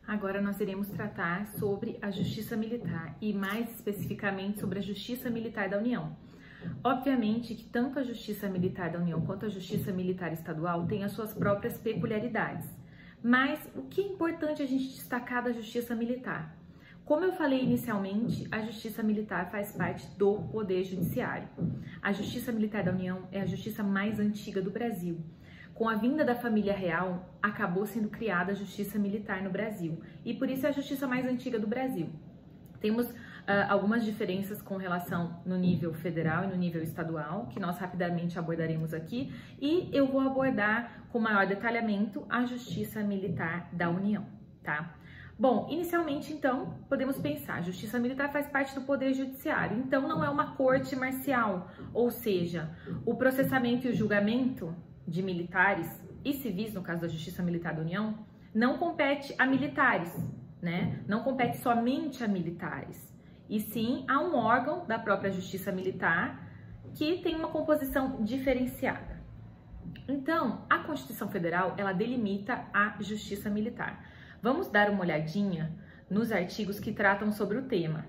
Agora nós iremos tratar sobre a Justiça Militar e mais especificamente sobre a Justiça Militar da União. Obviamente que tanto a Justiça Militar da União quanto a Justiça Militar Estadual têm as suas próprias peculiaridades. Mas o que é importante a gente destacar da Justiça Militar? Como eu falei inicialmente, a Justiça Militar faz parte do Poder Judiciário. A Justiça Militar da União é a justiça mais antiga do Brasil. Com a vinda da família real, acabou sendo criada a Justiça Militar no Brasil e por isso é a justiça mais antiga do Brasil. Temos algumas diferenças com relação no nível federal e no nível estadual, que nós rapidamente abordaremos aqui, e eu vou abordar com maior detalhamento a Justiça Militar da União, tá? Bom, inicialmente, então, podemos pensar, a Justiça Militar faz parte do Poder Judiciário, então não é uma corte marcial, ou seja, o processamento e o julgamento de militares e civis, no caso da Justiça Militar da União, não compete a militares, né? Não compete somente a militares, e sim a um órgão da própria Justiça Militar que tem uma composição diferenciada. Então, a Constituição Federal, ela delimita a Justiça Militar. Vamos dar uma olhadinha nos artigos que tratam sobre o tema.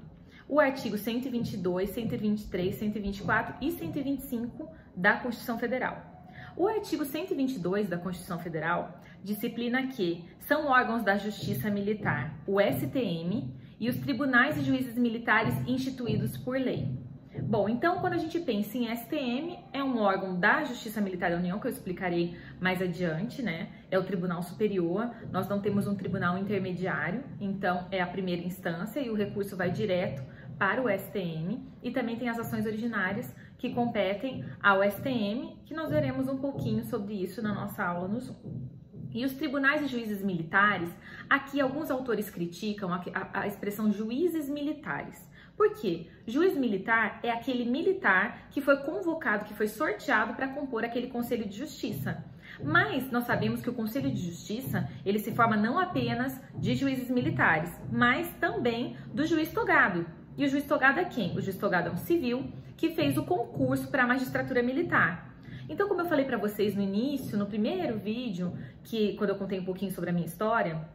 O artigo 122, 123, 124 e 125 da Constituição Federal. O artigo 122 da Constituição Federal disciplina que são órgãos da Justiça Militar, o STM, e os tribunais e juízes militares instituídos por lei. Bom, então quando a gente pensa em STM, é um órgão da Justiça Militar da União, que eu explicarei mais adiante, né? É o Tribunal Superior, nós não temos um tribunal intermediário, então é a primeira instância e o recurso vai direto para o STM, e também tem as ações originárias que competem ao STM, que nós veremos um pouquinho sobre isso na nossa aula no Zoom. E os tribunais e juízes militares, aqui alguns autores criticam a expressão juízes militares. Por quê? Juiz militar é aquele militar que foi convocado, que foi sorteado para compor aquele Conselho de Justiça. Mas nós sabemos que o Conselho de Justiça, ele se forma não apenas de juízes militares, mas também do juiz togado. E o juiz togado é quem? O juiz togado é um civil que fez o concurso para a magistratura militar. Então, como eu falei para vocês no início, no primeiro vídeo, que quando eu contei um pouquinho sobre a minha história,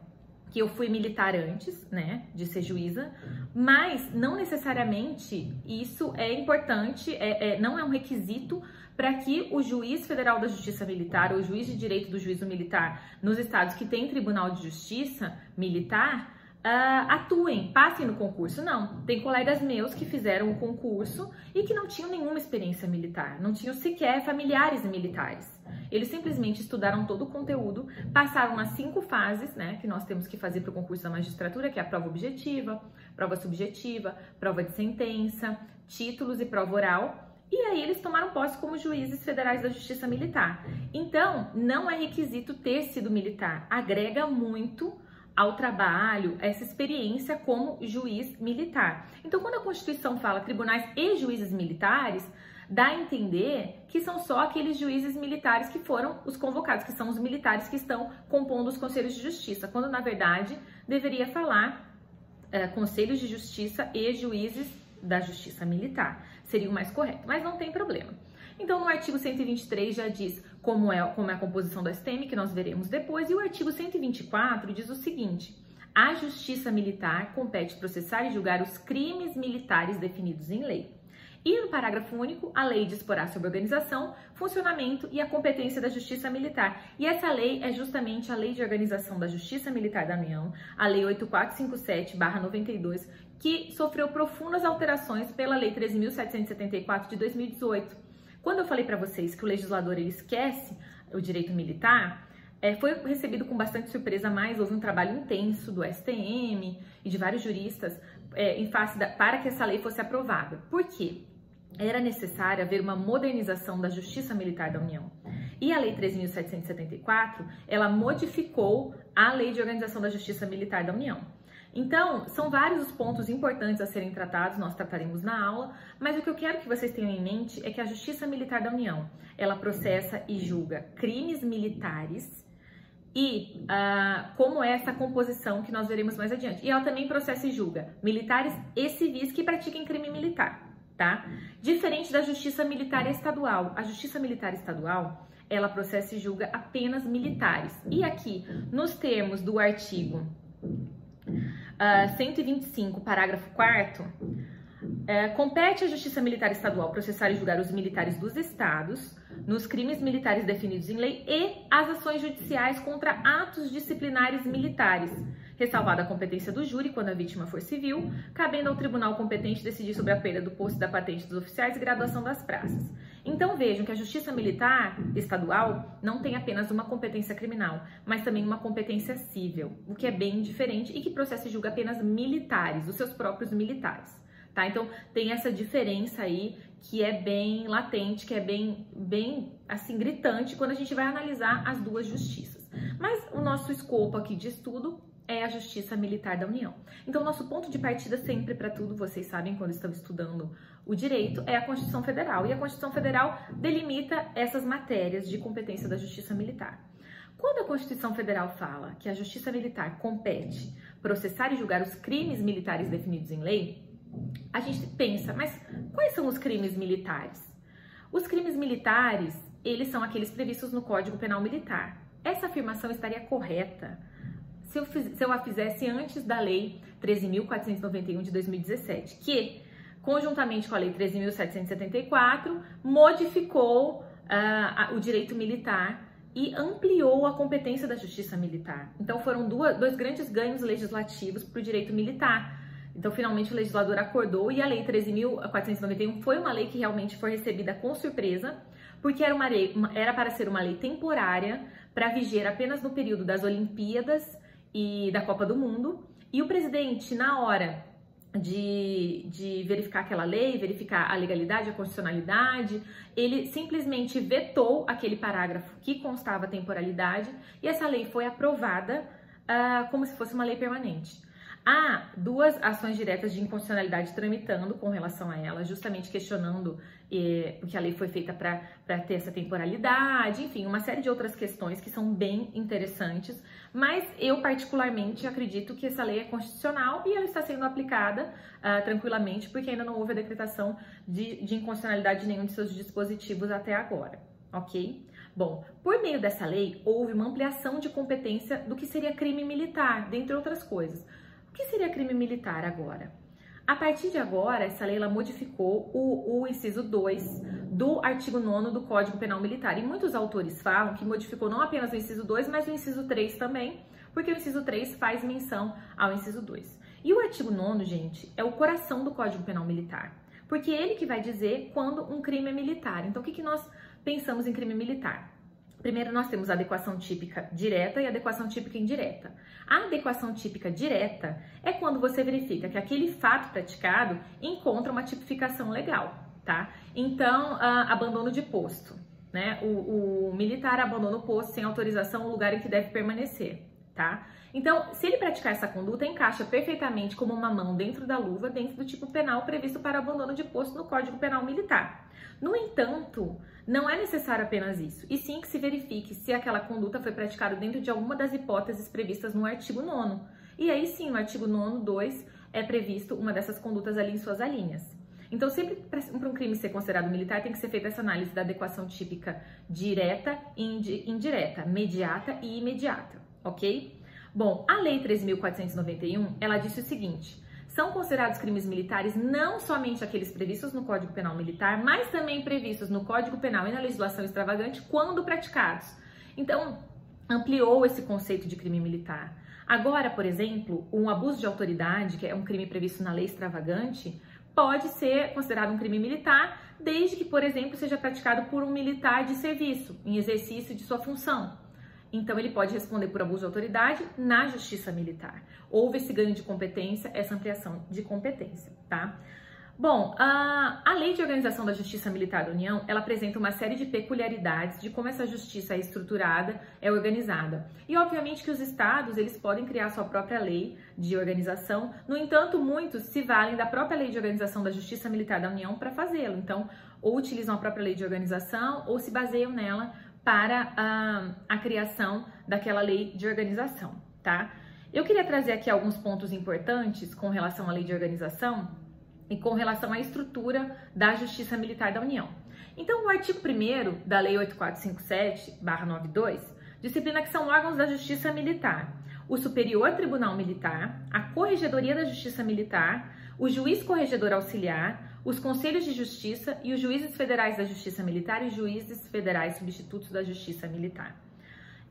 que eu fui militar antes, né, de ser juíza, mas não necessariamente isso é importante, não é um requisito para que o juiz federal da Justiça Militar ou o juiz de direito do juízo militar nos estados que tem Tribunal de Justiça Militar atuem, passem no concurso. Não, tem colegas meus que fizeram o concurso e que não tinham nenhuma experiência militar, não tinham sequer familiares militares. Eles simplesmente estudaram todo o conteúdo, passaram as 5 fases, né, que nós temos que fazer para o concurso da magistratura, que é a prova objetiva, prova subjetiva, prova de sentença, títulos e prova oral. E aí eles tomaram posse como juízes federais da Justiça Militar. Então, não é requisito ter sido militar, agrega muito ao trabalho, essa experiência como juiz militar. Então, quando a Constituição fala tribunais e juízes militares, dá a entender que são só aqueles juízes militares que foram os convocados, que são os militares que estão compondo os conselhos de justiça, quando na verdade deveria falar conselhos de justiça e juízes da Justiça Militar. Seria o mais correto, mas não tem problema. Então, no artigo 123 já diz como é a composição do STM, que nós veremos depois, e o artigo 124 diz o seguinte: a Justiça Militar compete processar e julgar os crimes militares definidos em lei. E no parágrafo único, a lei disporá sobre a organização, funcionamento e a competência da Justiça Militar. E essa lei é justamente a Lei de Organização da Justiça Militar da União, a Lei 8457/92, que sofreu profundas alterações pela Lei 13.774 de 2018. Quando eu falei para vocês que o legislador ele esquece o direito militar, foi recebido com bastante surpresa, mas houve um trabalho intenso do STM e de vários juristas para que essa lei fosse aprovada. Por quê? Era necessário haver uma modernização da Justiça Militar da União. E a Lei 13.774, ela modificou a Lei de Organização da Justiça Militar da União. Então, são vários os pontos importantes a serem tratados, nós trataremos na aula, mas o que eu quero que vocês tenham em mente é que a Justiça Militar da União, ela processa e julga crimes militares e como é essa composição que nós veremos mais adiante. E ela também processa e julga militares e civis que pratiquem crime militar, tá? Diferente da Justiça Militar Estadual. A Justiça Militar Estadual, ela processa e julga apenas militares. E aqui, nos termos do artigo 125, parágrafo 4º, compete à Justiça Militar Estadual processar e julgar os militares dos estados nos crimes militares definidos em lei e as ações judiciais contra atos disciplinares militares, ressalvada a competência do júri quando a vítima for civil, cabendo ao tribunal competente decidir sobre a perda do posto da patente dos oficiais e graduação das praças. Então vejam que a Justiça Militar Estadual não tem apenas uma competência criminal, mas também uma competência civil, o que é bem diferente e que processa e julga apenas militares, os seus próprios militares. Tá? Então tem essa diferença aí que é bem latente, que é bem assim gritante quando a gente vai analisar as duas justiças. Mas o nosso escopo aqui de estudo é a Justiça Militar da União. Então nosso ponto de partida sempre para tudo, vocês sabem quando estão estudando o direito, é a Constituição Federal. E a Constituição Federal delimita essas matérias de competência da Justiça Militar. Quando a Constituição Federal fala que a Justiça Militar compete processar e julgar os crimes militares definidos em lei, a gente pensa, mas quais são os crimes militares? Os crimes militares, eles são aqueles previstos no Código Penal Militar. Essa afirmação estaria correta se eu a fizesse antes da Lei 13.491 de 2017, que, conjuntamente com a Lei 13.774, modificou o direito militar e ampliou a competência da Justiça Militar. Então foram dois grandes ganhos legislativos para o direito militar. Então, finalmente, o legislador acordou e a Lei 13.491 foi uma lei que realmente foi recebida com surpresa, porque era para ser uma lei temporária, para viger apenas no período das Olimpíadas e da Copa do Mundo. E o presidente, na hora de verificar aquela lei, verificar a legalidade, a constitucionalidade, ele simplesmente vetou aquele parágrafo que constava a temporalidade e essa lei foi aprovada como se fosse uma lei permanente. Há duas ações diretas de inconstitucionalidade tramitando com relação a ela, justamente questionando porque a lei foi feita para ter essa temporalidade, enfim, uma série de outras questões que são bem interessantes, mas eu particularmente acredito que essa lei é constitucional e ela está sendo aplicada tranquilamente, porque ainda não houve a decretação de inconstitucionalidade de nenhum de seus dispositivos até agora, ok? Bom, por meio dessa lei, houve uma ampliação de competência do que seria crime militar, dentre outras coisas. O que seria crime militar agora? A partir de agora, essa lei ela modificou o inciso 2 do artigo 9º do Código Penal Militar. E muitos autores falam que modificou não apenas o inciso 2, mas o inciso 3 também, porque o inciso 3 faz menção ao inciso 2. E o artigo 9º, gente, é o coração do Código Penal Militar, porque é ele que vai dizer quando um crime é militar. Então, o que nós pensamos em crime militar? Primeiro, nós temos a adequação típica direta e a adequação típica indireta. A adequação típica direta é quando você verifica que aquele fato praticado encontra uma tipificação legal, tá? Então, abandono de posto, né? O militar abandona o posto sem autorização no lugar em que deve permanecer, tá? Então, se ele praticar essa conduta, encaixa perfeitamente como uma mão dentro da luva, dentro do tipo penal previsto para abandono de posto no Código Penal Militar. No entanto, não é necessário apenas isso, e sim que se verifique se aquela conduta foi praticada dentro de alguma das hipóteses previstas no artigo 9º. E aí sim, no artigo 9º, 2, é previsto uma dessas condutas ali em suas alíneas. Então, sempre para um crime ser considerado militar, tem que ser feita essa análise da adequação típica direta e indireta, mediata e imediata, ok? Bom, a Lei 13.491, ela disse o seguinte: são considerados crimes militares não somente aqueles previstos no Código Penal Militar, mas também previstos no Código Penal e na legislação extravagante quando praticados. Então, ampliou esse conceito de crime militar. Agora, por exemplo, um abuso de autoridade, que é um crime previsto na lei extravagante, pode ser considerado um crime militar, desde que, por exemplo, seja praticado por um militar de serviço, em exercício de sua função. Então, ele pode responder por abuso de autoridade na Justiça Militar. Houve esse ganho de competência, essa ampliação de competência, tá? Bom, a Lei de Organização da Justiça Militar da União, ela apresenta uma série de peculiaridades de como essa justiça é estruturada, é organizada. E, obviamente, que os estados, eles podem criar sua própria lei de organização. No entanto, muitos se valem da própria Lei de Organização da Justiça Militar da União para fazê-lo. Então, ou utilizam a própria lei de organização ou se baseiam nela para a criação daquela lei de organização, tá? Eu queria trazer aqui alguns pontos importantes com relação à lei de organização e com relação à estrutura da Justiça Militar da União. Então, o artigo 1º da Lei 8457/92 disciplina que são órgãos da Justiça Militar o Superior Tribunal Militar, a Corregedoria da Justiça Militar, o Juiz Corregedor Auxiliar, os Conselhos de Justiça e os Juízes Federais da Justiça Militar e os Juízes Federais Substitutos da Justiça Militar.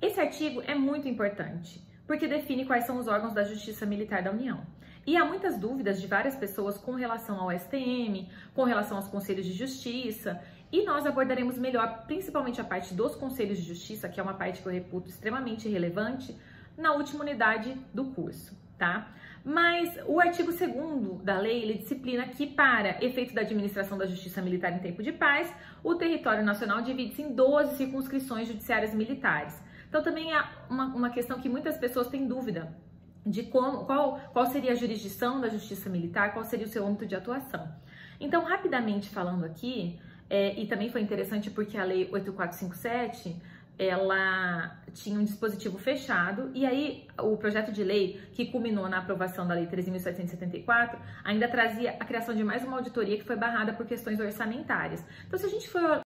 Esse artigo é muito importante, porque define quais são os órgãos da Justiça Militar da União. E há muitas dúvidas de várias pessoas com relação ao STM, com relação aos Conselhos de Justiça, e nós abordaremos melhor, principalmente a parte dos Conselhos de Justiça, que é uma parte que eu reputo extremamente relevante, na última unidade do curso, tá? Mas o artigo 2º da lei, ele disciplina que, para efeito da administração da justiça militar em tempo de paz, o território nacional divide-se em 12 circunscrições judiciárias militares. Então também é uma questão que muitas pessoas têm dúvida de qual seria a jurisdição da justiça militar, qual seria o seu âmbito de atuação. Então, rapidamente falando aqui, e também foi interessante porque a lei 8457, ela tinha um dispositivo fechado, e aí o projeto de lei que culminou na aprovação da lei 13.774 ainda trazia a criação de mais uma auditoria que foi barrada por questões orçamentárias. Então, se a gente for